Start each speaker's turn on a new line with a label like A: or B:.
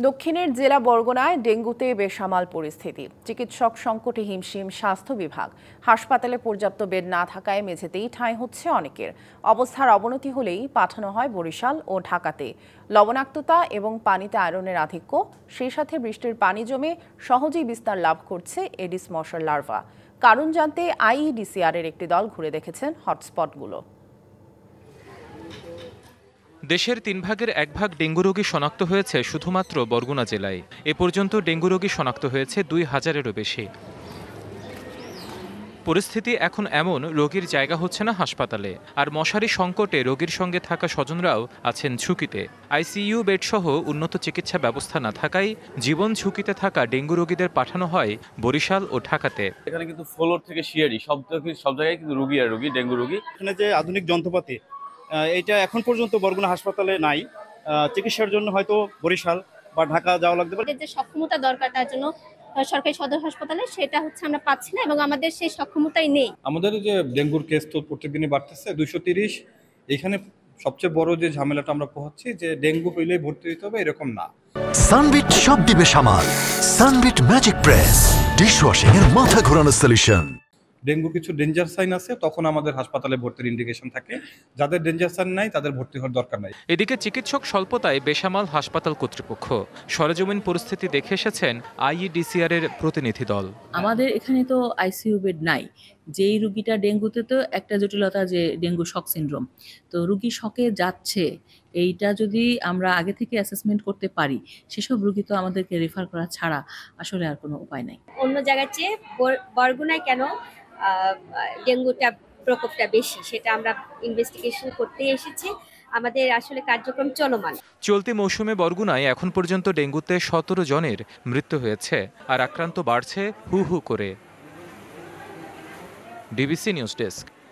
A: দক্ষিণের জেলা বরগুনায় ডেঙ্গুতে বেসামাল পরিস্থিতি। চিকিৎসক সংকটে হিমশিম স্বাস্থ্য বিভাগ। হাসপাতালে পর্যাপ্ত বেড না থাকায় মেঝেতেই ঠাঁই হচ্ছে অনেকের। অবস্থার অবনতি হলেই পাঠানো হয় বরিশাল ও ঢাকাতে। লবণাক্ততা এবং পানিতে আয়রনের আধিক্য, সেই সাথে বৃষ্টির পানি জমে সহজেই বিস্তার লাভ করছে এডিস মশার লার্ভা। কারণ জানতে আইইডিসিআর এর একটি দল ঘুরে দেখেছেন হটস্পটগুলো।
B: দেশের ৩ ভাগের ১ ভাগ ডেঙ্গু রোগী শনাক্ত হয়েছে শুধুমাত্র বরগুনা জেলায়। এ পর্যন্ত ডেঙ্গু রোগী শনাক্ত হয়েছে ২,০০০-এরও বেশি। পরিস্থিতি এখন এমন, রোগীর জায়গা হচ্ছে না হাসপাতালে। আর মশারি সংকটে রোগীর সঙ্গে থাকা স্বজনরাও আছেন ঝুঁকিতে। আইসিইউ বেডসহ উন্নত চিকিৎসা ব্যবস্থা না থাকায় জীবন ঝুঁকিতে থাকা ডেঙ্গু রোগীদের পাঠানো হয় বরিশাল ও ঢাকাতে।
C: এখানে কিন্তু ফ্লোর থেকে শিয়ারি সব জায়গায় কিন্তু রোগী আর রোগী, ডেঙ্গু রোগী।
D: এখানে যে আধুনিক যন্ত্রপাতি এটা এখন পর্যন্ত বরগুনা হাসপাতালে নাই। চিকিৎসার জন্য হয়তো বরিশাল বা ঢাকা যাওয়া লাগতে পারে।
E: যে সক্ষমতা দরকার তার জন্য সরকারি সদর হাসপাতালে সেটা হচ্ছে আমরা পাচ্ছি না এবং আমাদের সেই সক্ষমতাই নেই।
F: আমাদের যে ডেঙ্গুর কেস তো প্রত্যেকদিনই বাড়তেছে 230। এখানে সবচেয়ে বড় যে ঝামেলাটা আমরা পোহাচ্ছি যে ডেঙ্গু হইলেই ভর্তি হতে হবে এরকম না।
G: সানবিট সব দিবে সামাল। সানবিট ম্যাজিক প্রেস ডিশওয়াশিং এর মাথা ঘোরানো সলিউশন।
F: ডেঙ্গুর কিছু ডেঞ্জার সাইন আছে, তখন আমাদের হাসপাতালে ভর্তির ইন্ডিকেশন থাকে। যাদের ডেঞ্জার সাইন নাই তাদের ভর্তি হওয়ার দরকার নাই।
B: এদিকে চিকিৎসক স্বল্পতায় বেসামাল হাসপাতাল কর্তৃপক্ষ। সরেজমিন পরিস্থিতি দেখে এসেছেন আইইডিসিআর এর প্রতিনিধি দল।
H: আমাদের এখানে তো আইসিইউ বেড নাই। যেই রুগীটা ডেঙ্গুতে তো একটা জটিলতা যে ডেঙ্গু শক সিনড্রোম, তো রুগী শকে যাচ্ছে, এইটা যদি আমরা আগে থেকে অ্যাসেসমেন্ট করতে পারি, সেসব রুগী তো আমাদেরকে রেফার করা ছাড়া আসলে আর কোনো উপায় নাই।
E: অন্য জায়গার চেয়ে বরগুনায় কেন ডেঙ্গুটা প্রকোপটা বেশি সেটা আমরা ইনভেস্টিগেশন করতে এসেছি। আমাদের আসলে কার্যক্রম চলমান।
B: চলতি মৌসুমে বরগুনায় এখন পর্যন্ত ডেঙ্গুতে ১৭ জনের মৃত্যু হয়েছে, আর আক্রান্ত বাড়ছে হু হু করে। DBC news desk.